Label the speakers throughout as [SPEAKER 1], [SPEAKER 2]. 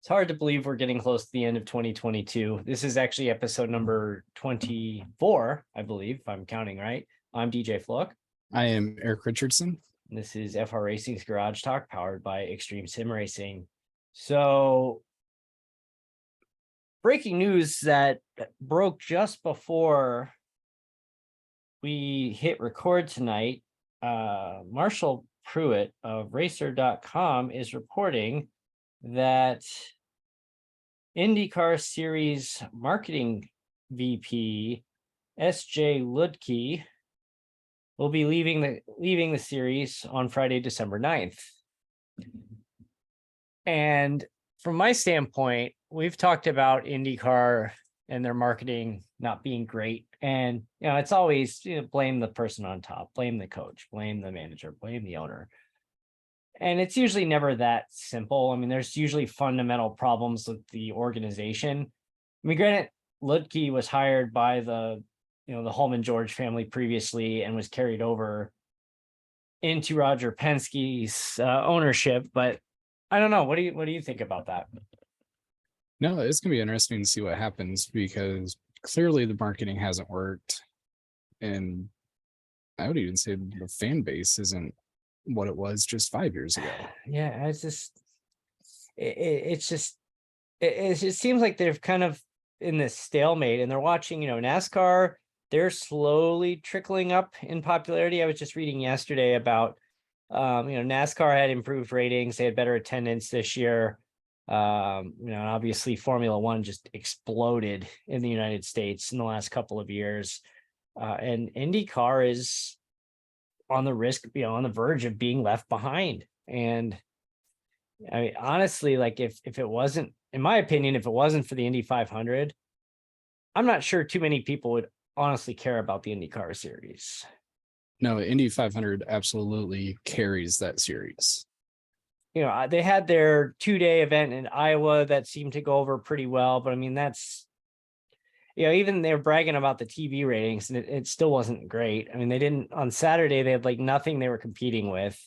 [SPEAKER 1] hard to believe we're getting close to the end of 2022. This is actually episode number 24, I believe, if I'm counting right. I'm DJ Flook.
[SPEAKER 2] I am Erik Richardson.
[SPEAKER 1] And this is FR Racing's Garage Talk, powered by Extreme Sim Racing. So, breaking news that broke just before we hit record tonight. Marshall Pruitt of Racer.com is reporting that IndyCar Series marketing VP S.J. Ludke will be leaving the series on Friday, December 9th. And from my standpoint, we've talked about IndyCar and their marketing not being great. And, it's always, blame the person on top, blame the coach, blame the manager, blame the owner. And it's usually never that simple. I mean, there's usually fundamental problems with the organization. I mean, granted, Ludke was hired by the Holman George family previously and was carried over into Roger Penske's ownership. But I don't know. What do you think about that?
[SPEAKER 2] No, it's going to be interesting to see what happens because clearly the marketing hasn't worked. And I would even say the fan base isn't what it was just 5 years ago.
[SPEAKER 1] Yeah, it just seems like they're kind of in this stalemate, and they're watching, NASCAR. They're slowly trickling up in popularity. I was just reading yesterday about, NASCAR had improved ratings. They had better attendance this year. And obviously Formula One just exploded in the United States in the last couple of years. And IndyCar is on the verge of being left behind. And I mean, honestly, like if it wasn't, in my opinion, if it wasn't for the Indy 500, I'm not sure too many people would honestly care about the IndyCar series.
[SPEAKER 2] No, Indy 500 absolutely carries that series.
[SPEAKER 1] They had their 2-day event in Iowa that seemed to go over pretty well, but I mean, that's, even they're bragging about the TV ratings, and it still wasn't great. I mean, on Saturday, they had like nothing they were competing with.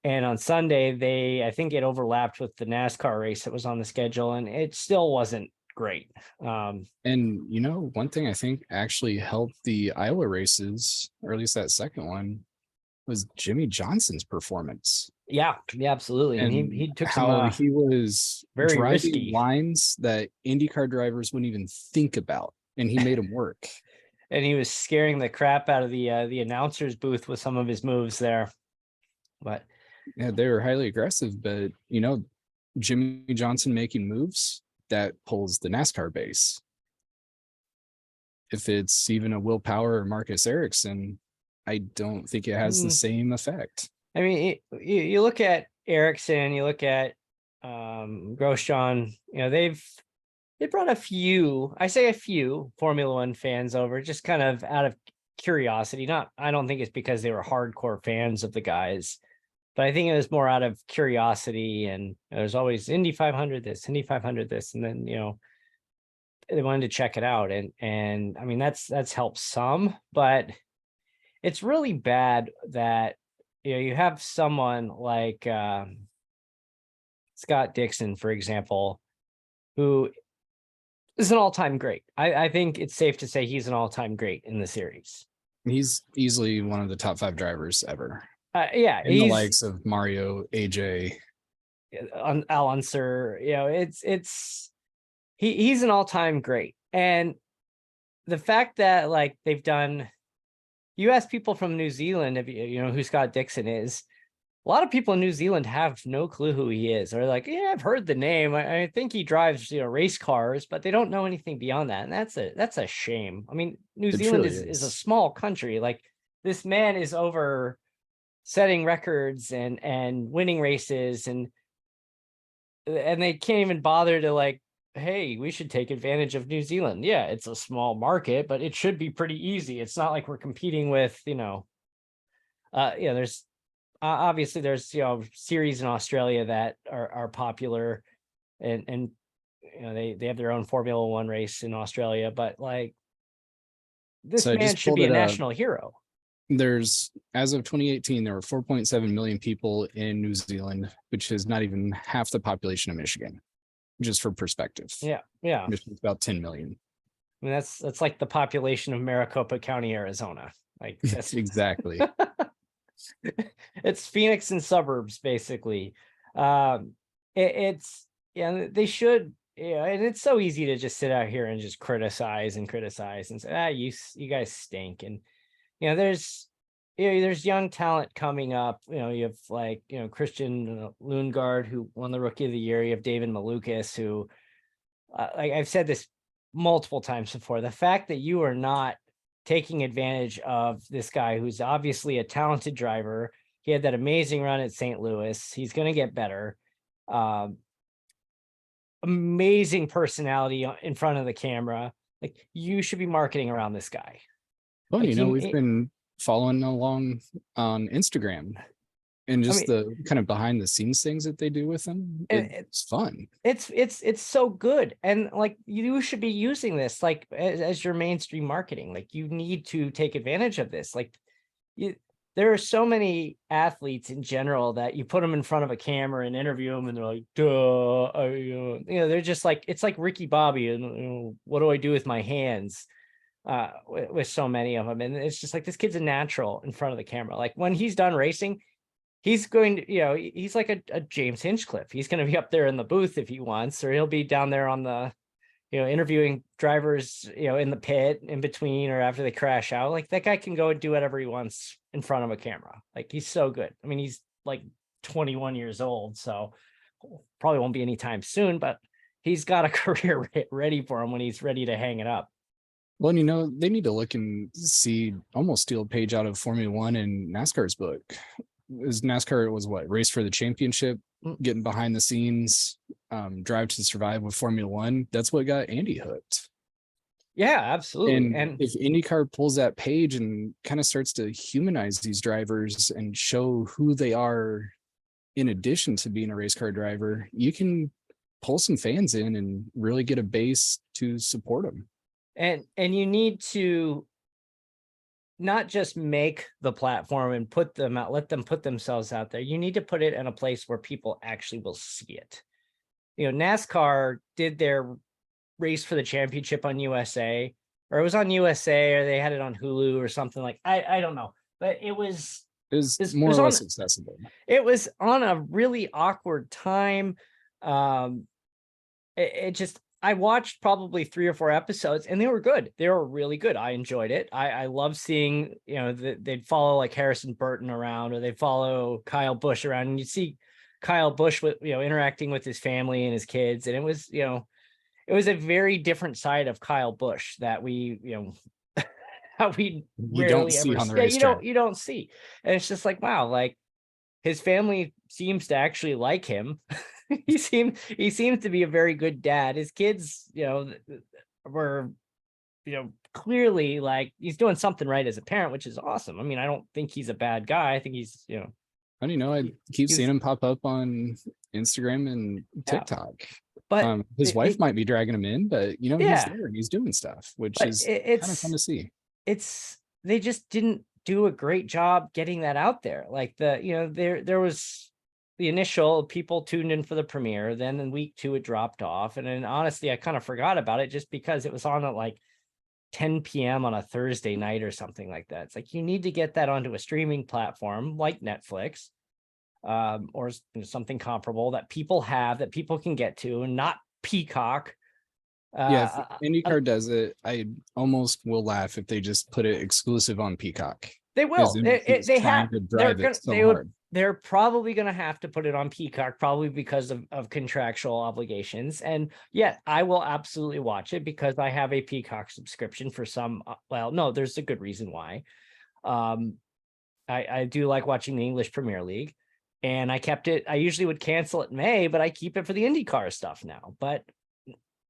[SPEAKER 1] And on Sunday, I think it overlapped with the NASCAR race that was on the schedule, and it still wasn't great.
[SPEAKER 2] And one thing I think actually helped the Iowa races, or at least that second one, was Jimmy Johnson's performance.
[SPEAKER 1] Yeah, absolutely. And he took
[SPEAKER 2] how he was
[SPEAKER 1] very
[SPEAKER 2] driving
[SPEAKER 1] risky
[SPEAKER 2] lines that IndyCar drivers wouldn't even think about, and he made them work.
[SPEAKER 1] And he was scaring the crap out of the announcer's booth with some of his moves there. But
[SPEAKER 2] yeah, they were highly aggressive. But Jimmy Johnson making moves that pulls the NASCAR base. If it's even a Will Power or Marcus Ericsson, I don't think it has the same effect.
[SPEAKER 1] I mean, you look at Ericsson, you look at Grosjean, they brought a few Formula One fans over, just kind of out of curiosity. I don't think it's because they were hardcore fans of the guys, but I think it was more out of curiosity. And there's always Indy 500 this, Indy 500 this, and then they wanted to check it out. And I mean, that's helped some, but it's really bad that you have someone like Scott Dixon, for example, who is an all-time great. I think it's safe to say he's an all-time great in the series. He's
[SPEAKER 2] easily one of the top 5 drivers ever.
[SPEAKER 1] Yeah,
[SPEAKER 2] in the likes of Mario, AJ,
[SPEAKER 1] Al Unser. He's an all-time great. And the fact that like they've done. You ask people from New Zealand if who Scott Dixon is. A lot of people in New Zealand have no clue who he is. They're like, yeah, I've heard the name. I think he drives race cars, but they don't know anything beyond that. And that's a shame. I mean, New Zealand is a small country. Like, this man is over setting records and winning races, and they can't even bother to like, hey, we should take advantage of New Zealand. Yeah, it's a small market, but it should be pretty easy. It's not like we're competing with, there's obviously there's, series in Australia that are popular, and they have their own Formula One race in Australia, but like this man should be a national hero.
[SPEAKER 2] There's, as of 2018, there were 4.7 million people in New Zealand, which is not even half the population of Michigan. just for perspective.
[SPEAKER 1] Yeah. Yeah.
[SPEAKER 2] Just about 10 million.
[SPEAKER 1] I mean, that's like the population of Maricopa County, Arizona. Like that's
[SPEAKER 2] Exactly.
[SPEAKER 1] it's Phoenix and suburbs, basically. It's yeah, they should, yeah, and it's so easy to just sit out here and just criticize and say, you guys stink. And there's there's young talent coming up. You have like Christian Lundgaard, who won the Rookie of the Year. You have David Malukas, who like I've said this multiple times before, the fact that you are not taking advantage of this guy who's obviously a talented driver. He had that amazing run at St. Louis. He's going to get better. Amazing personality in front of the camera. Like, you should be marketing around this guy.
[SPEAKER 2] Well,
[SPEAKER 1] Like,
[SPEAKER 2] we've been following along on Instagram, and just the kind of behind the scenes things that they do with them. It's fun.
[SPEAKER 1] It's so good. And like, you should be using this like as your mainstream marketing. Like, you need to take advantage of this. Like, there are so many athletes in general that you put them in front of a camera and interview them, and they're like, duh, they're just like, it's like Ricky Bobby and what do I do with my hands? With so many of them. And it's just like, this kid's a natural in front of the camera. Like, when he's done racing, he's going to, he's like a James Hinchcliffe. He's going to be up there in the booth if he wants, or he'll be down there on the, interviewing drivers, in the pit in between or after they crash out. Like, that guy can go and do whatever he wants in front of a camera. Like, he's so good. I mean, he's like 21 years old, so probably won't be anytime soon, but he's got a career ready for him when he's ready to hang it up.
[SPEAKER 2] Well, they need to look and see, almost steal a page out of Formula One and NASCAR's book. NASCAR was what, race for the championship, getting behind the scenes, drive to survive with Formula One. That's what got Andy hooked.
[SPEAKER 1] Yeah, absolutely.
[SPEAKER 2] And if IndyCar pulls that page and kind of starts to humanize these drivers and show who they are in addition to being a race car driver, you can pull some fans in and really get a base to support them.
[SPEAKER 1] And you need to not just make the platform and put them out, let them put themselves out there. You need to put it in a place where people actually will see it. NASCAR did their race for the championship on USA, or it was on USA, or they had it on Hulu or something. Like, I don't know, but it was
[SPEAKER 2] more or less accessible.
[SPEAKER 1] It was on a really awkward time. I watched probably 3 or 4 episodes, and they were good. They were really good. I enjoyed it. I love seeing, they'd follow like Harrison Burton around, or they'd follow Kyle Busch around, and you'd see Kyle Busch with, interacting with his family and his kids. And it was, it was a very different side of Kyle Busch that we, we rarely ever see on the racetrack. You don't see. And it's just like, wow, like, his family seems to actually like him. he seems to be a very good dad. His kids, were, clearly like, he's doing something right as a parent, which is awesome. I mean, I don't think he's a bad guy. I think he's,
[SPEAKER 2] I keep seeing him pop up on Instagram and TikTok. Yeah. But his wife might be dragging him in, but he's there and he's doing stuff, which is kind of fun to see.
[SPEAKER 1] They just didn't do a great job getting that out there. Like, there was the initial people tuned in for the premiere, then in week 2 it dropped off, and then honestly I kind of forgot about it just because it was on at like 10 p.m. on a Thursday night or something like that. It's like, you need to get that onto a streaming platform like Netflix, or something comparable that people have, that people can get to, and not Peacock.
[SPEAKER 2] If IndyCar does it, I almost will laugh if they just put it exclusive on Peacock.
[SPEAKER 1] They will. They have to drive it so hard. They're probably going to have to put it on Peacock, probably because of contractual obligations. And yet I will absolutely watch it because I have a Peacock subscription for some. Well, no, there's a good reason why. I do like watching the English Premier League, and I kept it. I usually would cancel it in May, but I keep it for the IndyCar stuff now. But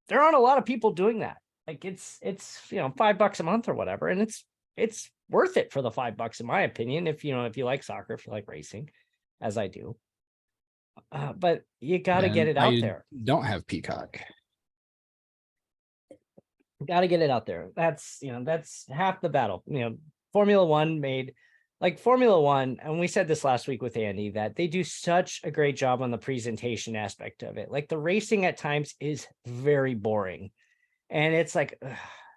[SPEAKER 1] there aren't a lot of people doing that. Like, it's $5 a month or whatever, and it's worth it for the $5 in my opinion. If you like soccer, if you like racing, as I do. But you got to get it out there.
[SPEAKER 2] Don't have Peacock.
[SPEAKER 1] Got to get it out there. That's half the battle. Formula One made like Formula One, and we said this last week with Andy, that they do such a great job on the presentation aspect of it. Like the racing at times is very boring. And it's like,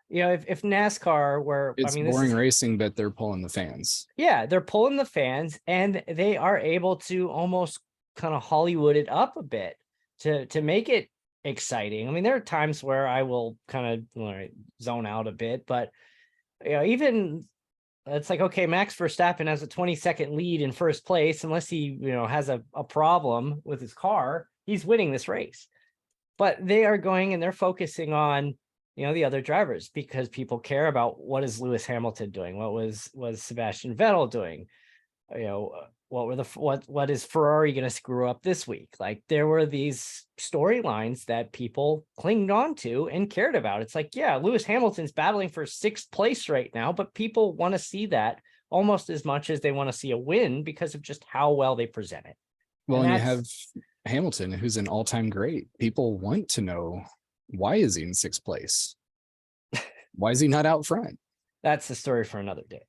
[SPEAKER 1] if NASCAR were,
[SPEAKER 2] It's boring racing, but they're pulling the fans.
[SPEAKER 1] Yeah, they're pulling the fans, and they are able to almost kind of Hollywood it up a bit to make it exciting. I mean, there are times where I will kind of zone out a bit, but even it's like, okay, Max Verstappen has a 20-second lead in first place, unless he, has a problem with his car, he's winning this race. But they are going and they're focusing on, the other drivers, because people care about what is Lewis Hamilton doing? What was Sebastian Vettel doing? What is Ferrari going to screw up this week? Like, there were these storylines that people clinged on to and cared about. It's like, yeah, Lewis Hamilton's battling for 6th place right now, but people want to see that almost as much as they want to see a win because of just how well they present it.
[SPEAKER 2] Well, and you have Hamilton, who's an all-time great. People want to know, why is he in 6th place? Why is he not out front?
[SPEAKER 1] That's the story for another day.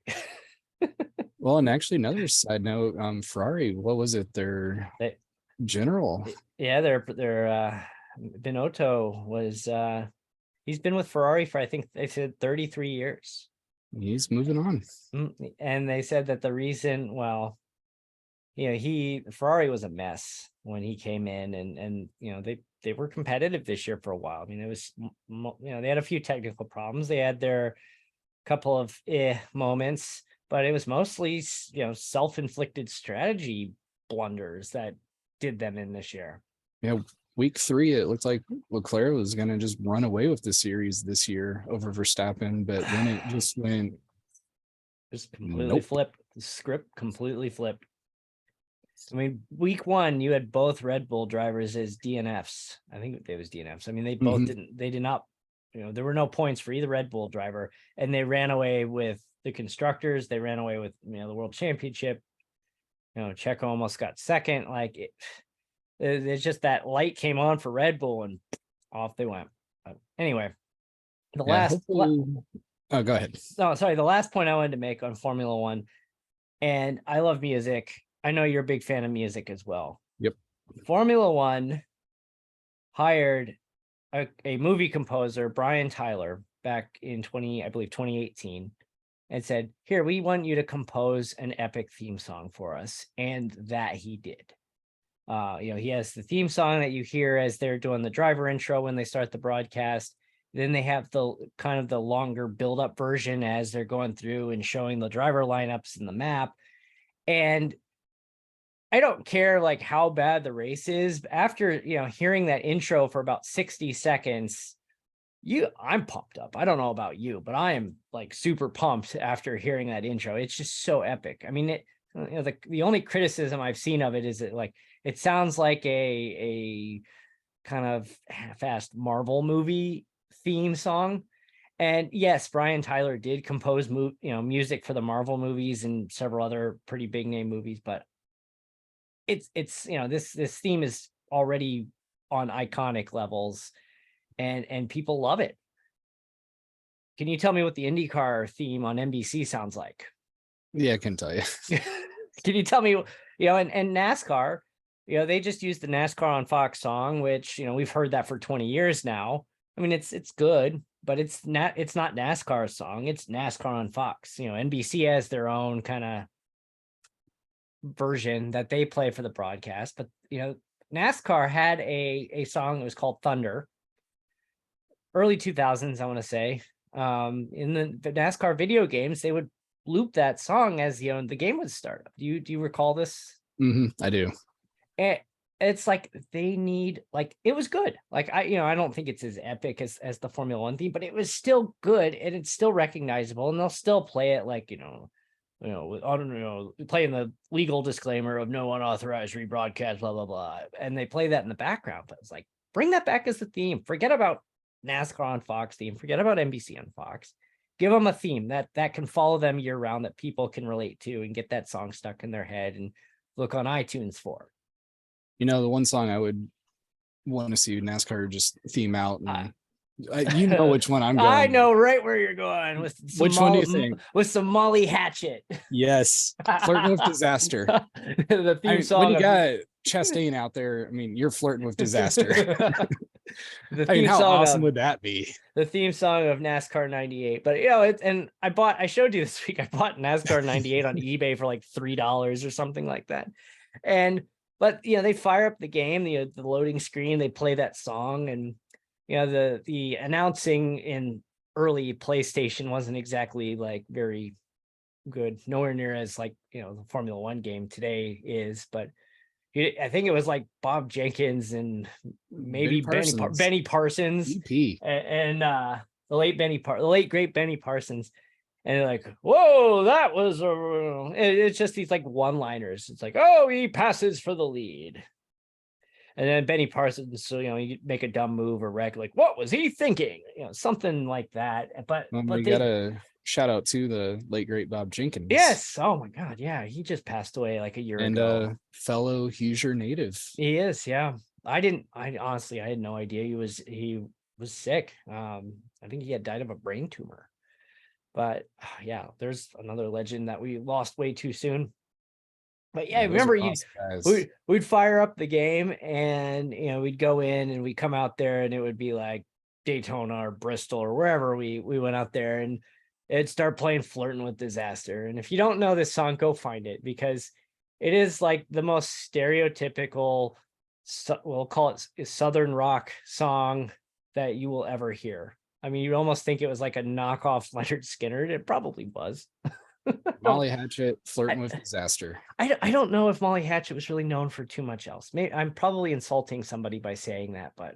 [SPEAKER 2] Well, and actually, another side note, Ferrari, what was it? Their general.
[SPEAKER 1] Yeah, their Binotto was he's been with Ferrari for, I think they said 33 years.
[SPEAKER 2] He's moving on.
[SPEAKER 1] And they said that the reason, well, Ferrari was a mess when he came in, and they were competitive this year for a while. I mean, it was, they had a few technical problems. They had their couple of moments, but it was mostly, self-inflicted strategy blunders that did them in this year.
[SPEAKER 2] Yeah, week 3, it looked like Leclerc was going to just run away with the series this year over Verstappen, but then it just went.
[SPEAKER 1] Just completely flipped. The script completely flipped. I mean, week 1, you had both Red Bull drivers as DNFs. I think it was DNFs. I mean, they both they did not, there were no points for either Red Bull driver, and they ran away with the constructors. They ran away with, the world championship. Checo almost got 2nd. Like, it's just that light came on for Red Bull and off they went. But anyway, go
[SPEAKER 2] ahead.
[SPEAKER 1] No, sorry. The last point I wanted to make on Formula One, and I love music. I know you're a big fan of music as well.
[SPEAKER 2] Yep.
[SPEAKER 1] Formula One hired a movie composer, Brian Tyler, back in 2018, and said, here, we want you to compose an epic theme song for us. And that he did. He has the theme song that you hear as they're doing the driver intro when they start the broadcast. Then they have the kind of the longer build-up version as they're going through and showing the driver lineups and the map. And I don't care like how bad the race is. After, hearing that intro for about 60 seconds, I'm pumped up. I don't know about you, but I am like super pumped after hearing that intro. It's just so epic. I mean, the only criticism I've seen of it is that, like, it sounds like a kind of half-assed Marvel movie theme song. And yes, Brian Tyler did compose music for the Marvel movies and several other pretty big name movies, but it's this theme is already on iconic levels, and people love it. Can you tell me what the IndyCar theme on NBC sounds like?
[SPEAKER 2] Yeah, I can tell you.
[SPEAKER 1] Can you tell me, and NASCAR, they just used the NASCAR on Fox song, which, we've heard that for 20 years now. I mean, it's good, but it's not NASCAR's song. It's NASCAR on Fox. NBC has their own kind of version that they play for the broadcast, but NASCAR had a song that was called Thunder, early 2000s, I want to say. In the NASCAR video games, they would loop that song as the game would start. Do you recall this?
[SPEAKER 2] I do.
[SPEAKER 1] It's like they need, like, it was good. Like, I don't think it's as epic as the Formula One theme, but it was still good, and it's still recognizable, and they'll still play it like, playing the legal disclaimer of no unauthorized rebroadcast, blah, blah, blah. And they play that in the background, but it's like, bring that back as the theme. Forget about NASCAR on Fox theme. Forget about NBC on Fox. Give them a theme that can follow them year round, that people can relate to and get that song stuck in their head and look on iTunes for.
[SPEAKER 2] The one song I would want to see NASCAR just theme out and You know which one I'm
[SPEAKER 1] I
[SPEAKER 2] going.
[SPEAKER 1] know right where you're going with some
[SPEAKER 2] Which one do you think?
[SPEAKER 1] with some Molly Hatchet.
[SPEAKER 2] Yes, flirting with disaster.
[SPEAKER 1] The
[SPEAKER 2] I
[SPEAKER 1] theme
[SPEAKER 2] mean, when
[SPEAKER 1] song
[SPEAKER 2] you
[SPEAKER 1] of
[SPEAKER 2] got Chastain out there, I mean, you're flirting with disaster.
[SPEAKER 1] the
[SPEAKER 2] I mean,
[SPEAKER 1] theme
[SPEAKER 2] how
[SPEAKER 1] song
[SPEAKER 2] awesome
[SPEAKER 1] of
[SPEAKER 2] would that be?
[SPEAKER 1] the theme song of NASCAR 98. But and I showed you this week, I bought NASCAR 98 on eBay for like $3 or something like that. But they fire up the game, the loading screen, they play that song, and the announcing in early PlayStation wasn't exactly like very good, nowhere near as like the Formula One game today is. But I think it was like Bob Jenkins and maybe Benny Parsons
[SPEAKER 2] EP.
[SPEAKER 1] and the late great Benny Parsons. And they're like, whoa, that was it's just these like one-liners. It's like, oh, he passes for the lead. And then Benny Parsons, so you make a dumb move or wreck, like, what was he thinking? Something like that. But
[SPEAKER 2] We got a shout out to the late great Bob Jenkins.
[SPEAKER 1] Yes. Oh my God. Yeah, he just passed away like a year ago.
[SPEAKER 2] And fellow Hoosier native.
[SPEAKER 1] He is. Yeah. I honestly I had no idea he was sick. I think he had died of a brain tumor. But yeah, there's another legend that we lost way too soon. But yeah, remember we'd fire up the game and we'd go in and we'd come out there and it would be like Daytona or Bristol or wherever we went out there, and it'd start playing Flirting with Disaster. And if you don't know this song, go find it, because it is like the most stereotypical, we'll call it Southern rock song that you will ever hear. I mean, you almost think it was like a knockoff Leonard Skinner. It probably was.
[SPEAKER 2] Molly Hatchet, Flirting with Disaster.
[SPEAKER 1] I don't know if Molly Hatchet was really known for too much else. Maybe I'm probably insulting somebody by saying that, but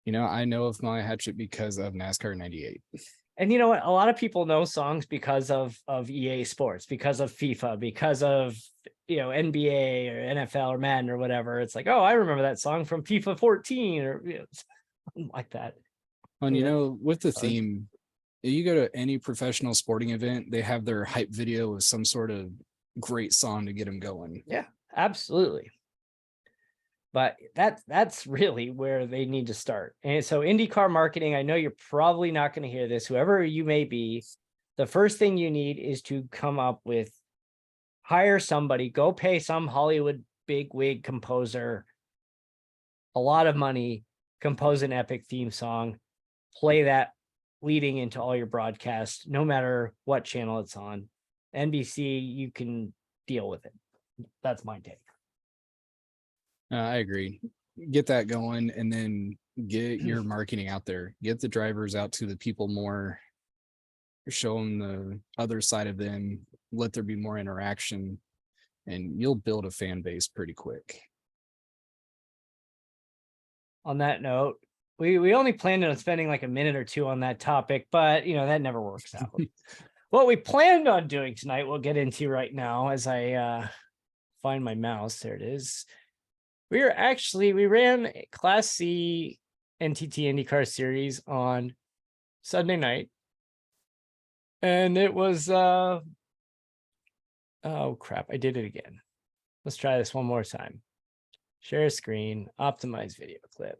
[SPEAKER 2] I know of Molly Hatchet because of NASCAR 98.
[SPEAKER 1] And you know what? A lot of people know songs because of EA Sports, because of FIFA, because of NBA or NFL or Madden or whatever. It's like, oh, I remember that song from FIFA 14 or something like that.
[SPEAKER 2] And with the theme, you go to any professional sporting event, they have their hype video with some sort of great song to get them going.
[SPEAKER 1] Yeah, absolutely. But that's really where they need to start. And so IndyCar marketing, I know you're probably not going to hear this, whoever you may be, the first thing you need is to come up with, hire somebody, go pay some Hollywood bigwig composer a lot of money, compose an epic theme song, play that leading into all your broadcasts, no matter what channel it's on. NBC, you can deal with it. That's my take.
[SPEAKER 2] I agree. Get that going and then get your marketing out there. Get the drivers out to the people more. Show them the other side of them. Let there be more interaction, and you'll build a fan base pretty quick.
[SPEAKER 1] On that note, we only planned on spending like a minute or two on that topic, but that never works out. What we planned on doing tonight, we'll get into right now as I find my mouse. There it is. We ran Class C NTT IndyCar Series on Sunday night. And it was, oh crap, I did it again. Let's try this one more time. Share screen, optimize video clip.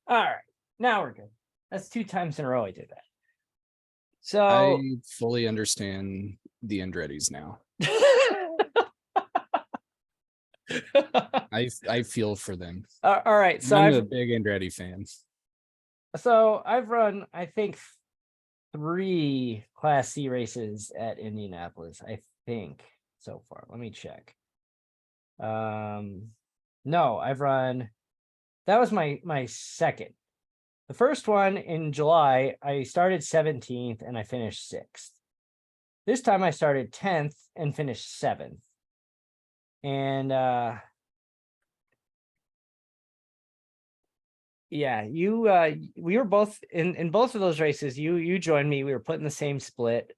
[SPEAKER 1] All right, now we're good. That's 2 times in a row I did that. So
[SPEAKER 2] I fully understand the Andrettis now. I feel for them.
[SPEAKER 1] All right, so
[SPEAKER 2] I'm a big Andretti fan.
[SPEAKER 1] So I've run, I think, 3 Class C races at Indianapolis, I think, so far. Let me check. No, I've run, that was my second. The first one in July, I started 17th and I finished 6th. This time I started 10th and finished 7th. And yeah, we were both in both of those races. You joined me. We were put in the same split.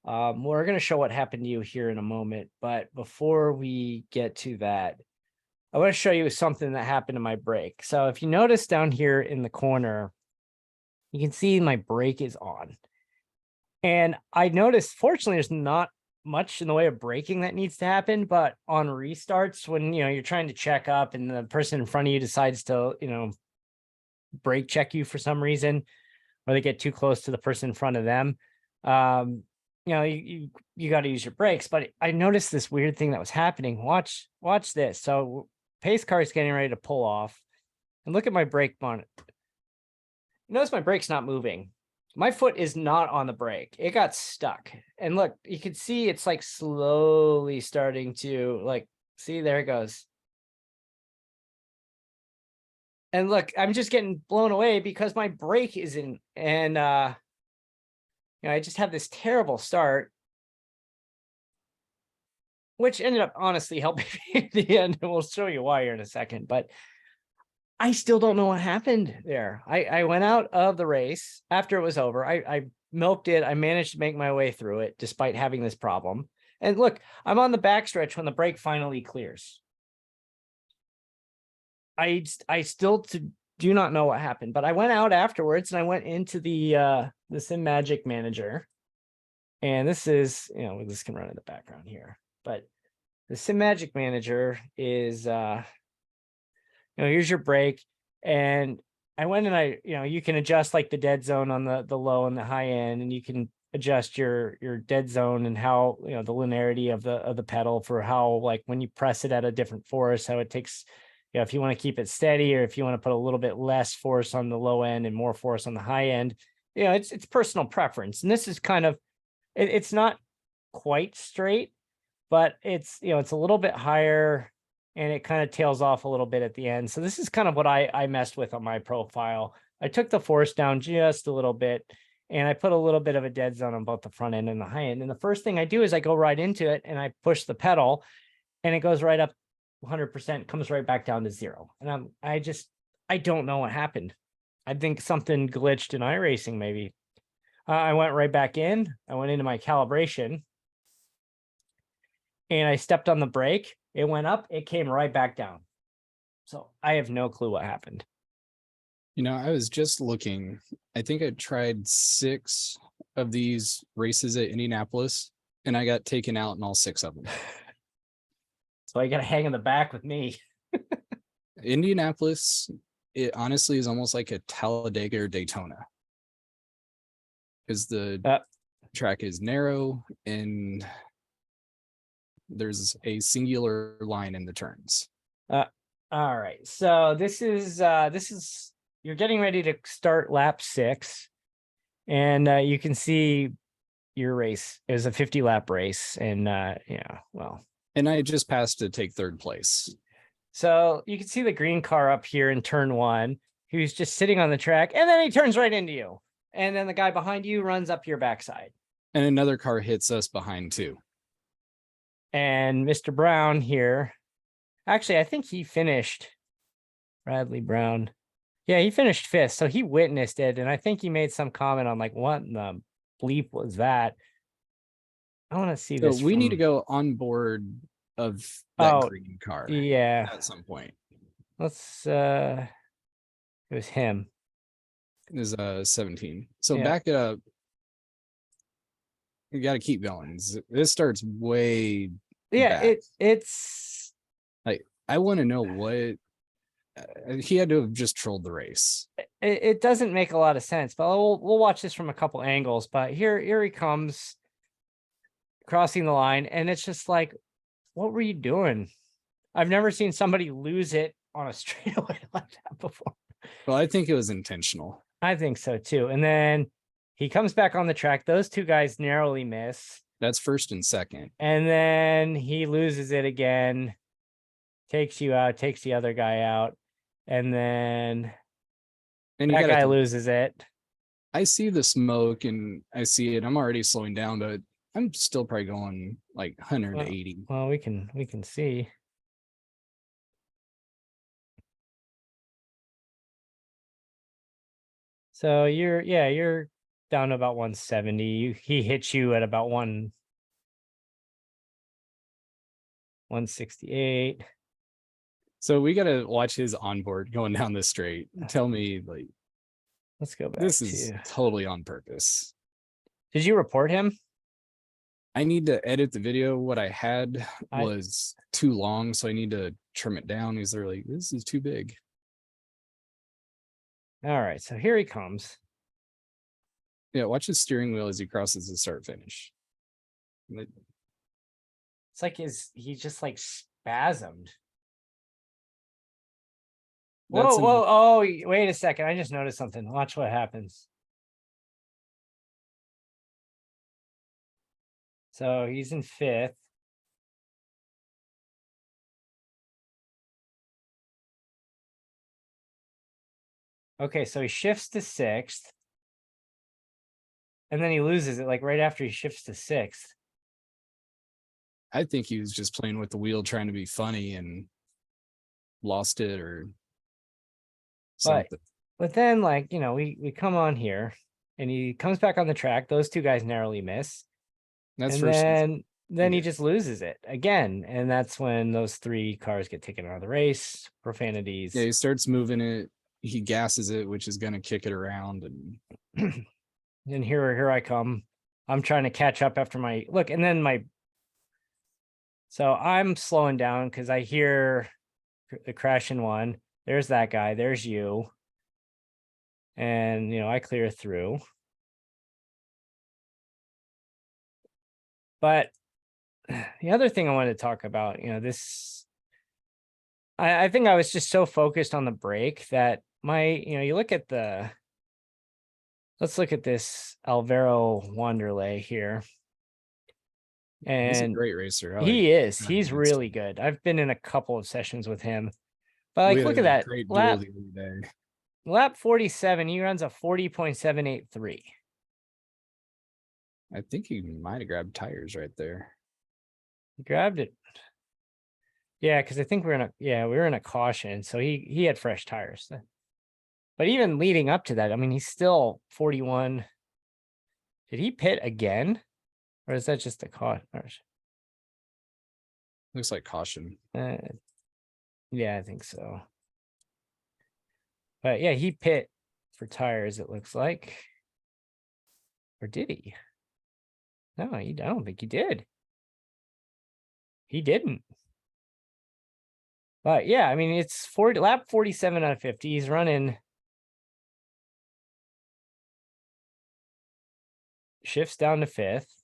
[SPEAKER 1] We're going to show what happened to you here in a moment, but before we get to that, I want to show you something that happened to my brake. So if you notice down here in the corner, you can see my brake is on. And I noticed, fortunately, there's not much in the way of braking that needs to happen, but on restarts, when you're trying to check up and the person in front of you decides to, brake check you for some reason, or they get too close to the person in front of them, you got to use your brakes. But I noticed this weird thing that was happening. Watch this. So pace car is getting ready to pull off, and look at my brake bonnet. Notice my brake's not moving. My foot is not on the brake. It got stuck. And look, you can see it's like slowly starting to see, there it goes. And look, I'm just getting blown away because my brake isn't. And, I just have this terrible start, which ended up honestly helping me at the end. And we'll show you why here in a second. But I still don't know what happened there. I went out of the race after it was over. I milked it. I managed to make my way through it despite having this problem. And look, I'm on the backstretch when the brake finally clears. I still do not know what happened, but I went out afterwards and I went into the Sim Magic Manager. And this is, this can run in the background here, but the Sim Magic Manager is here's your brake. And I went and you can adjust like the dead zone on the low and the high end, and you can adjust your dead zone and how, the linearity of the pedal for how, like when you press it at a different force, how it takes, if you want to keep it steady, or if you want to put a little bit less force on the low end and more force on the high end, it's personal preference. And this is kind of, it's not quite straight, but it's, it's a little bit higher, and it kind of tails off a little bit at the end. So this is kind of what I messed with on my profile. I took the force down just a little bit, and I put a little bit of a dead zone on both the front end and the high end. And the first thing I do is I go right into it and I push the pedal, and it goes right up 100%, comes right back down to 0. And I don't know what happened. I think something glitched in iRacing maybe. I went right back in. I went into my calibration, and I stepped on the brake. It went up, it came right back down. So I have no clue what happened.
[SPEAKER 2] I was just looking. I think I tried 6 of these races at Indianapolis, and I got taken out in all 6 of them.
[SPEAKER 1] So I got to hang in the back with me.
[SPEAKER 2] Indianapolis, it honestly is almost like a Talladega or Daytona, because the track is narrow and there's a singular line in the turns.
[SPEAKER 1] All right. So this is you're getting ready to start lap 6, and you can see your race is a 50 lap race. And
[SPEAKER 2] and I just passed to take 3rd place.
[SPEAKER 1] So you can see the green car up here in turn 1, who's just sitting on the track, and then he turns right into you. And then the guy behind you runs up your backside.
[SPEAKER 2] And another car hits us behind too.
[SPEAKER 1] And Mr. Brown here, actually, I think he finished, Bradley Brown. Yeah, he finished 5th. So he witnessed it. And I think he made some comment on like, what in the bleep was that? I want to see this.
[SPEAKER 2] So we need to go on board of that green car.
[SPEAKER 1] Yeah.
[SPEAKER 2] At some point.
[SPEAKER 1] Let's, it was him.
[SPEAKER 2] It was 17. So
[SPEAKER 1] Yeah.
[SPEAKER 2] back it up. You got to keep going. This starts way.
[SPEAKER 1] Yeah,
[SPEAKER 2] back.
[SPEAKER 1] it's
[SPEAKER 2] like, I want to know what he had to have just trolled the race.
[SPEAKER 1] It doesn't make a lot of sense, but we'll watch this from a couple angles. But here he comes crossing the line, and it's just like, what were you doing? I've never seen somebody lose it on a straightaway like that before.
[SPEAKER 2] Well, I think it was intentional.
[SPEAKER 1] I think so too. And then he comes back on the track. Those two guys narrowly miss.
[SPEAKER 2] That's 1st and 2nd.
[SPEAKER 1] And then he loses it again, takes you out, takes the other guy out. And then that guy loses it.
[SPEAKER 2] I see the smoke and I see it. I'm already slowing down, but I'm still probably going like 180.
[SPEAKER 1] Well, we can see. So you're down to about 170. He hits you at about 168.
[SPEAKER 2] So we got to watch his onboard going down the straight. Tell me, like,
[SPEAKER 1] let's go back.
[SPEAKER 2] This is totally on purpose.
[SPEAKER 1] Did you report him?
[SPEAKER 2] I need to edit the video. What I had
[SPEAKER 1] I
[SPEAKER 2] was too long, so I need to trim it down. Because they're like, this is too big.
[SPEAKER 1] all right, so here he comes.
[SPEAKER 2] Yeah, watch his steering wheel as he crosses the start finish.
[SPEAKER 1] It's like he just like spasmed.
[SPEAKER 2] That's
[SPEAKER 1] Whoa, oh, wait a second. I just noticed something. Watch what happens. So he's in fifth. Okay, so he shifts to sixth. And then he loses it like right after he shifts to sixth.
[SPEAKER 2] I think he was just playing with the wheel, trying to be funny, and lost it or something.
[SPEAKER 1] But then, like, you know, we come on here and he comes back on the track. Those two guys narrowly miss.
[SPEAKER 2] That's
[SPEAKER 1] And
[SPEAKER 2] first.
[SPEAKER 1] then he just loses it again. And that's when those three cars get taken out of the race. Profanities.
[SPEAKER 2] Yeah, he starts moving it. He gasses it, which is going to kick it around. And
[SPEAKER 1] And here I come. I'm trying to catch up after my look. And then so I'm slowing down because I hear the crash in one. There's that guy. There's you. And, you know, I clear through. But the other thing I wanted to talk about, you know, I think I was just so focused on the break that you look at let's look at this Alvaro Wanderlei here.
[SPEAKER 2] he's a
[SPEAKER 1] And
[SPEAKER 2] great racer.
[SPEAKER 1] he's really good. I've been in a couple of sessions with him. But like,
[SPEAKER 2] we had
[SPEAKER 1] look at
[SPEAKER 2] a
[SPEAKER 1] that
[SPEAKER 2] great duel the other day.
[SPEAKER 1] Lap 47, he runs a 40.783.
[SPEAKER 2] I think he might have grabbed tires right there.
[SPEAKER 1] He grabbed it. Yeah, because I think we were in a caution, so he had fresh tires. But even leading up to that, I mean, he's still 41. Did he pit again? Or is that just a caution?
[SPEAKER 2] Looks like caution.
[SPEAKER 1] Yeah, I think so. But yeah, he pit for tires, it looks like. Or did he? No, I don't think he did. He didn't. But yeah, I mean, it's lap 47 out of 50. He's running. Shifts down to fifth.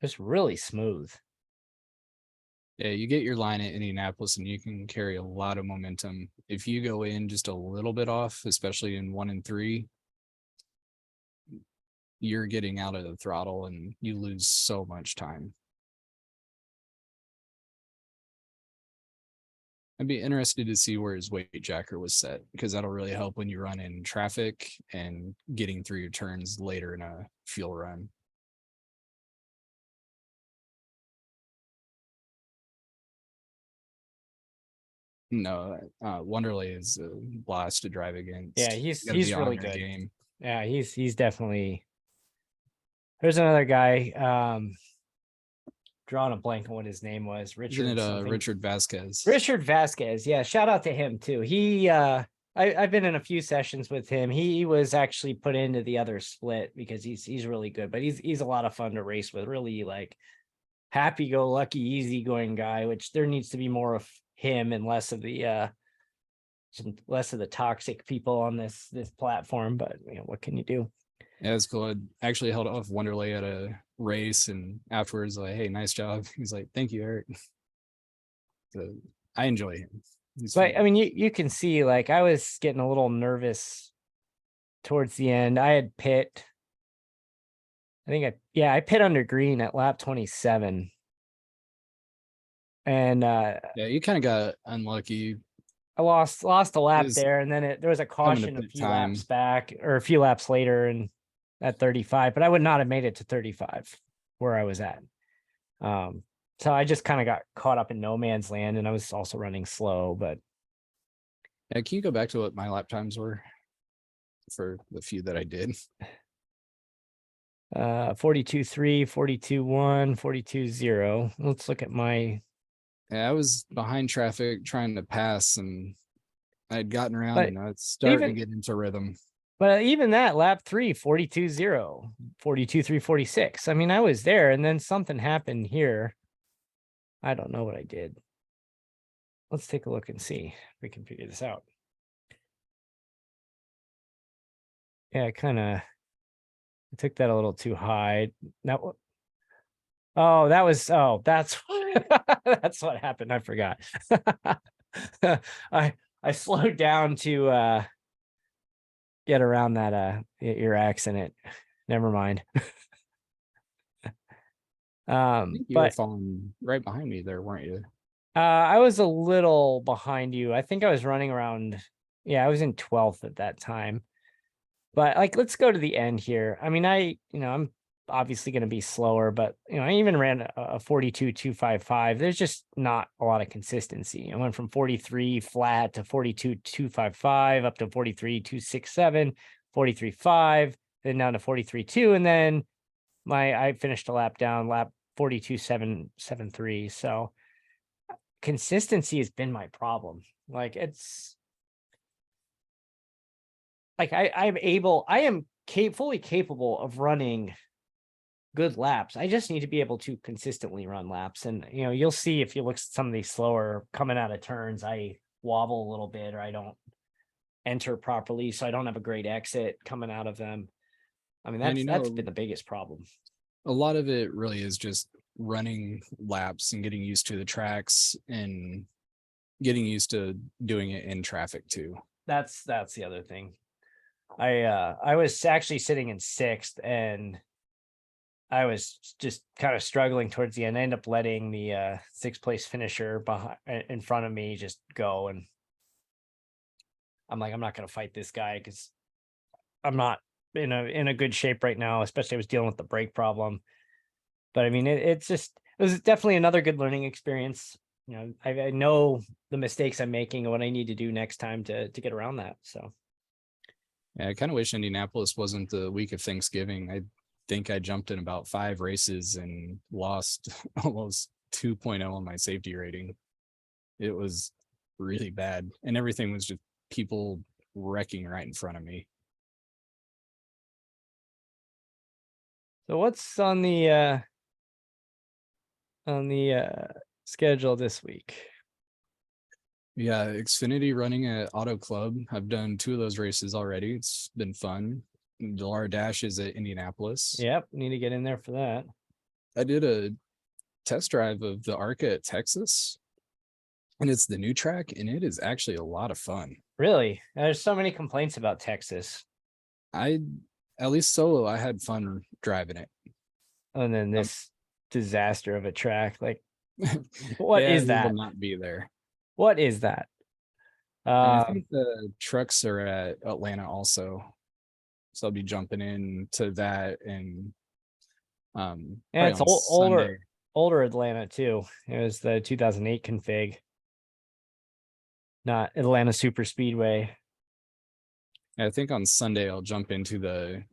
[SPEAKER 1] Just really smooth.
[SPEAKER 2] Yeah, you get your line at Indianapolis and you can carry a lot of momentum. If you go in just a little bit off, especially in 1 and 3, you're getting out of the throttle and you lose so much time. I'd be interested to see where his weight jacker was set, because that'll really help when you run in traffic and getting through your turns later in a fuel run. No, Wanderlei is a blast to drive against.
[SPEAKER 1] Yeah, he's really good.
[SPEAKER 2] Game.
[SPEAKER 1] Yeah, he's definitely. There's another guy. Drawing a blank on what his name was. Richard
[SPEAKER 2] Vasquez.
[SPEAKER 1] Richard Vasquez. Yeah, shout out to him too. I've been in a few sessions with him. He was actually put into the other split because he's really good, but he's a lot of fun to race with. Really like happy-go-lucky, easygoing guy, which there needs to be more of him and less of the toxic people on this platform. But you know, what can you do?
[SPEAKER 2] Yeah, it's cool. I actually held off Wanderlei at a race, and afterwards, like, hey, nice job. He's like, thank you, Erik. So I enjoy him.
[SPEAKER 1] But I mean, you can see, like, I was getting a little nervous towards the end. I had pit. I pit under green at lap 27. And
[SPEAKER 2] yeah, you kind of got unlucky.
[SPEAKER 1] I lost a lap there, and then there was a caution a few laps back, or a few laps later, and at 35, but I would not have made it to 35 where I was at. So I just kind of got caught up in no man's land, and I was also running slow. But
[SPEAKER 2] yeah, can you go back to what my lap times were for the few that I did?
[SPEAKER 1] 42.3, 42.1, 42.0. Let's look at my.
[SPEAKER 2] Yeah, I was behind traffic trying to pass, and I'd gotten around
[SPEAKER 1] But
[SPEAKER 2] and I was starting to
[SPEAKER 1] even
[SPEAKER 2] get into rhythm.
[SPEAKER 1] but even that lap 3, 42.0, 42.346. I mean, I was there and then something happened here. I don't know what I did. Let's take a look and see if we can figure this out. Yeah, I kind of took that a little too high. Now, oh, that's that's what happened. I forgot. I slowed down to get around that ear accident. Never mind.
[SPEAKER 2] I think you were
[SPEAKER 1] But
[SPEAKER 2] falling right behind me there, weren't you?
[SPEAKER 1] I was a little behind you. I think I was running around, yeah, I was in 12th at that time. But like, let's go to the end here. I mean, I'm obviously going to be slower, but I even ran a 42.255. There's just not a lot of consistency. I went from 43 flat to 42.255 up to 43.267, 43.5, then down to 43.2, and then I finished a lap down, lap 42.773. So consistency has been my problem. Like it's like I am fully capable of running good laps. I just need to be able to consistently run laps. And you'll see if you look at some of these slower coming out of turns, I wobble a little bit or I don't enter properly. So I don't have a great exit coming out of them. I mean,
[SPEAKER 2] And
[SPEAKER 1] that's been the biggest problem.
[SPEAKER 2] a lot of it really is just running laps and getting used to the tracks and getting used to doing it in traffic too.
[SPEAKER 1] That's the other thing. I was actually sitting in 6th and I was just kind of struggling towards the end. I ended up letting the 6th place finisher behind in front of me just go, and I'm like, I'm not going to fight this guy because I'm not in a good shape right now. Especially I was dealing with the brake problem. But I mean, it was definitely another good learning experience. I know the mistakes I'm making and what I need to do next time to get around that. So
[SPEAKER 2] Yeah, I kind of wish Indianapolis wasn't the week of Thanksgiving. I think I jumped in about 5 races and lost almost 2.0 on my safety rating. It was really bad. And everything was just people wrecking right in front of me.
[SPEAKER 1] so what's on the schedule this week?
[SPEAKER 2] Yeah, Xfinity running at Auto Club. I've done 2 of those races already. It's been fun. Delara Dash is at Indianapolis.
[SPEAKER 1] Yep, need to get in there for that.
[SPEAKER 2] I did a test drive of the ARCA at Texas, and it's the new track, and it is actually a lot of fun.
[SPEAKER 1] Really? There's so many complaints about Texas.
[SPEAKER 2] At least solo, I had fun driving it.
[SPEAKER 1] And then this disaster of a track. Like, what
[SPEAKER 2] Yeah,
[SPEAKER 1] is
[SPEAKER 2] we will
[SPEAKER 1] that?
[SPEAKER 2] not be there.
[SPEAKER 1] What is that?
[SPEAKER 2] And I think the trucks are at Atlanta also. So I'll be jumping into that and
[SPEAKER 1] Yeah,
[SPEAKER 2] probably
[SPEAKER 1] it's
[SPEAKER 2] on Sunday.
[SPEAKER 1] older Atlanta too. It was the 2008 config, not Atlanta Super Speedway.
[SPEAKER 2] I think on Sunday I'll jump into the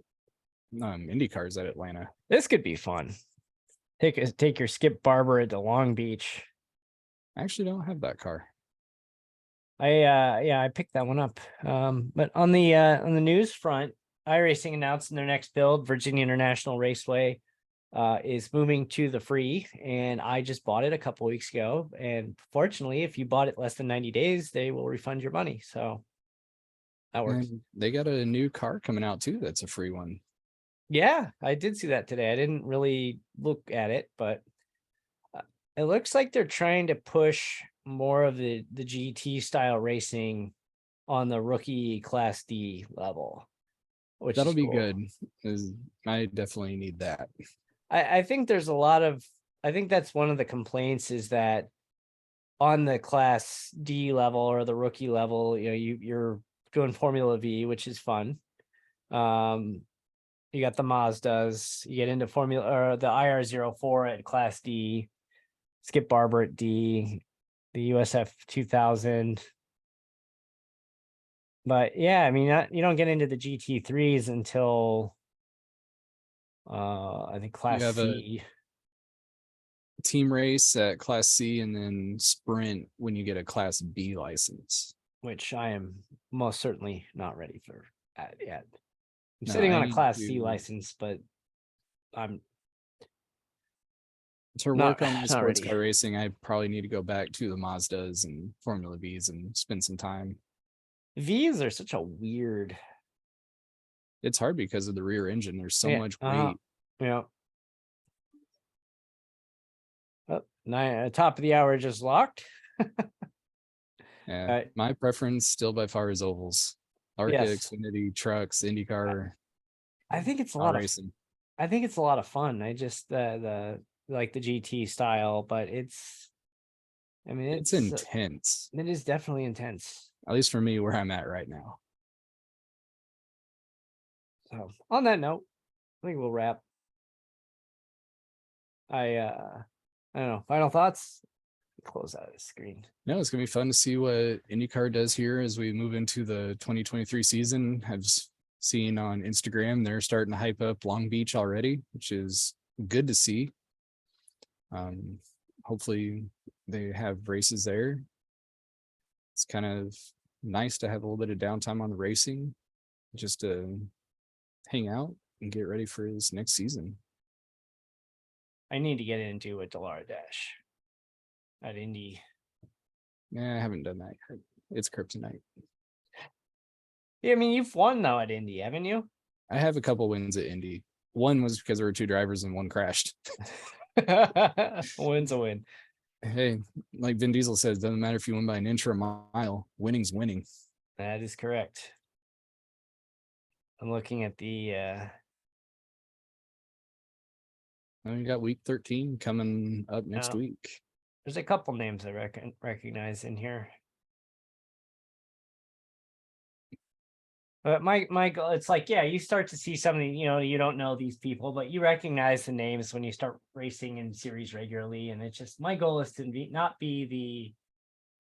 [SPEAKER 2] IndyCars at Atlanta.
[SPEAKER 1] This could be fun. Take your Skip Barber into Long Beach.
[SPEAKER 2] I actually don't have that car.
[SPEAKER 1] I picked that one up. But on the news front, iRacing announced in their next build, Virginia International Raceway is moving to the free, and I just bought it a couple weeks ago. And fortunately, if you bought it less than 90 days, they will refund your money. So that works.
[SPEAKER 2] And they got a new car coming out too. That's a free one.
[SPEAKER 1] Yeah, I did see that today. I didn't really look at it, but it looks like they're trying to push more of the GT style racing on the rookie Class D level, which
[SPEAKER 2] That'll
[SPEAKER 1] is
[SPEAKER 2] be
[SPEAKER 1] cool.
[SPEAKER 2] good. I definitely need that.
[SPEAKER 1] I think there's a lot of, I think that's one of the complaints is that on the Class D level or the rookie level, you're doing Formula V, which is fun. You got the Mazdas, you get into Formula or the IR04 at Class D, Skip Barber at D, the USF 2000. But yeah, I mean, you don't get into the GT3s until I think
[SPEAKER 2] You
[SPEAKER 1] Class
[SPEAKER 2] have a
[SPEAKER 1] C.
[SPEAKER 2] team race at Class C and then sprint when you get a Class B license.
[SPEAKER 1] which I am most certainly not ready for yet. I'm
[SPEAKER 2] No,
[SPEAKER 1] sitting
[SPEAKER 2] I
[SPEAKER 1] on a
[SPEAKER 2] need
[SPEAKER 1] Class C
[SPEAKER 2] to
[SPEAKER 1] license, but I'm
[SPEAKER 2] work on my
[SPEAKER 1] not
[SPEAKER 2] sports
[SPEAKER 1] ready.
[SPEAKER 2] car racing. I probably need to go back to the Mazdas and Formula V's and spend some time.
[SPEAKER 1] V's are such a weird.
[SPEAKER 2] It's hard because of the rear engine. There's so
[SPEAKER 1] Yeah.
[SPEAKER 2] much weight.
[SPEAKER 1] Yeah. Oh, top of the hour just locked.
[SPEAKER 2] Yeah, my preference still by far is ovals. ARCA,
[SPEAKER 1] Yes.
[SPEAKER 2] Xfinity, trucks, IndyCar,
[SPEAKER 1] I think it's a lot of
[SPEAKER 2] iRacing.
[SPEAKER 1] I think it's a lot of fun. I just the like the GT style, but I mean
[SPEAKER 2] It's
[SPEAKER 1] it's
[SPEAKER 2] intense,
[SPEAKER 1] it is definitely intense.
[SPEAKER 2] at least for me where I'm at right now.
[SPEAKER 1] So on that note, I think we'll wrap. I don't know. Final thoughts? Close out of the screen.
[SPEAKER 2] No, it's gonna be fun to see what IndyCar does here as we move into the 2023 season. I've seen on Instagram they're starting to hype up Long Beach already, which is good to see. Hopefully they have races there. It's kind of nice to have a little bit of downtime on the racing, just to hang out and get ready for this next season.
[SPEAKER 1] I need to get into a Delara Dash at Indy.
[SPEAKER 2] Yeah, I haven't done that yet. It's kryptonite.
[SPEAKER 1] Yeah, I mean, you've won though at Indy, haven't you?
[SPEAKER 2] I have a couple wins at Indy. One was because there were two drivers and one crashed.
[SPEAKER 1] Win's a win.
[SPEAKER 2] Hey, like Vin Diesel says, doesn't matter if you win by an inch or a mile, winning's winning.
[SPEAKER 1] That is correct. I'm looking at the
[SPEAKER 2] We got week 13 coming up next
[SPEAKER 1] oh,
[SPEAKER 2] week.
[SPEAKER 1] there's a couple names I recognize in here. But my goal, it's like, yeah, you start to see something, you don't know these people, but you recognize the names when you start racing in series regularly. And it's just, my goal is to not be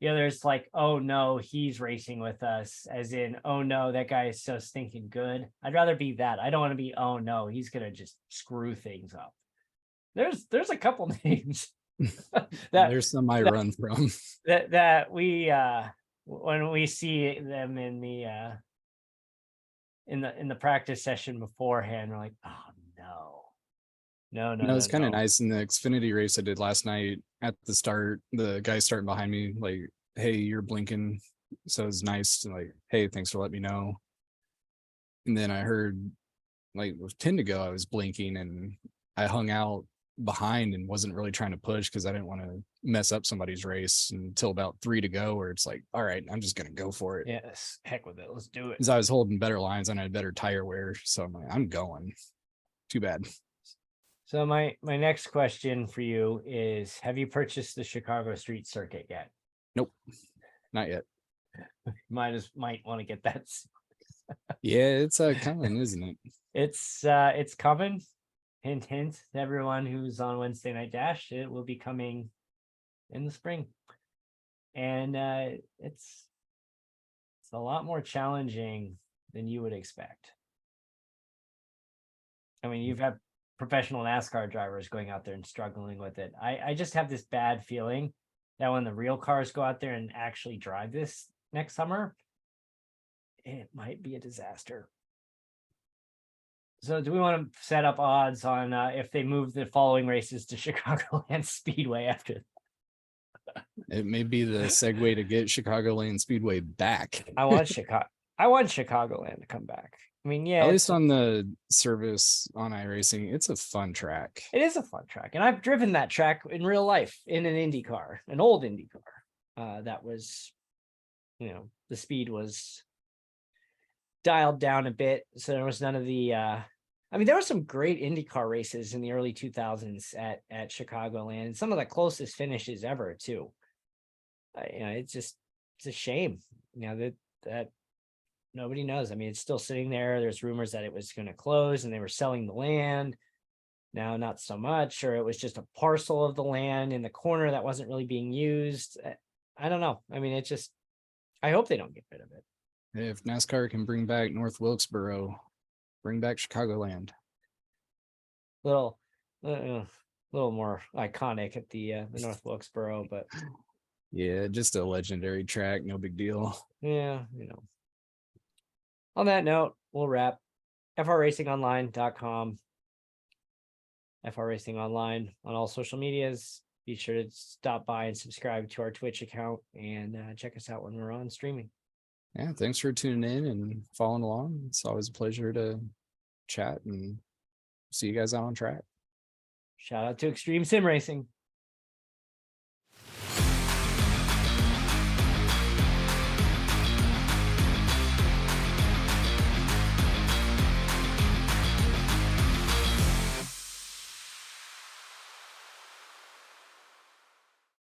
[SPEAKER 1] the others like, oh no, he's racing with us, as in, oh no, that guy is so stinking good. I'd rather be that. I don't want to be, oh no, he's gonna just screw things up. There's a couple names that
[SPEAKER 2] There's some I run from.
[SPEAKER 1] that we when we see them in the in the practice session beforehand, we're like, oh no.
[SPEAKER 2] It's kind of nice in the Xfinity race I did last night at the start. The guy starting behind me, like, hey, you're blinking. So it's nice to like, hey, thanks for letting me know. And then I heard like with 10 to go, I was blinking and I hung out behind and wasn't really trying to push because I didn't want to mess up somebody's race until about 3 to go, where it's like, all right, I'm just gonna go for it.
[SPEAKER 1] Yes, heck with it. Let's do it.
[SPEAKER 2] Because I was holding better lines and I had better tire wear. So I'm like, I'm going. Too bad.
[SPEAKER 1] So my next question for you is, have you purchased the Chicago Street Circuit yet?
[SPEAKER 2] Nope, not yet.
[SPEAKER 1] Might want to get that.
[SPEAKER 2] Yeah, it's coming, isn't it?
[SPEAKER 1] It's coming. Hint, hint to everyone who's on Wednesday Night Dash. It will be coming in the spring, and it's a lot more challenging than you would expect. I mean, you've had professional NASCAR drivers going out there and struggling with it. I just have this bad feeling that when the real cars go out there and actually drive this next summer, it might be a disaster. So do we want to set up odds on if they move the following races to Chicagoland Speedway after?
[SPEAKER 2] It may be the segue to get Chicagoland Speedway back.
[SPEAKER 1] I want Chicagoland to come back. I mean, yeah,
[SPEAKER 2] At least on the service on iRacing, it's a fun track.
[SPEAKER 1] it is a fun track, and I've driven that track in real life in an IndyCar, an old IndyCar. That was, the speed was dialed down a bit, so there was none of the. I mean, there were some great IndyCar races in the early 2000s at Chicagoland, and some of the closest finishes ever too. It's a shame, that nobody knows. I mean, it's still sitting there. There's rumors that it was going to close and they were selling the land. Now, not so much, or it was just a parcel of the land in the corner that wasn't really being used. I don't know. I mean, I hope they don't get rid of it.
[SPEAKER 2] If NASCAR can bring back North Wilkesboro, bring back Chicagoland.
[SPEAKER 1] Little more iconic at the North Wilkesboro, but
[SPEAKER 2] Yeah, just a legendary track, no big deal.
[SPEAKER 1] Yeah, On that note, we'll wrap. frracingonline.com. FR Racing Online on all social medias. Be sure to stop by and subscribe to our Twitch account and check us out when we're on streaming.
[SPEAKER 2] Yeah, thanks for tuning in and following along. It's always a pleasure to chat and see you guys out on track.
[SPEAKER 1] Shout out to Extreme Sim Racing.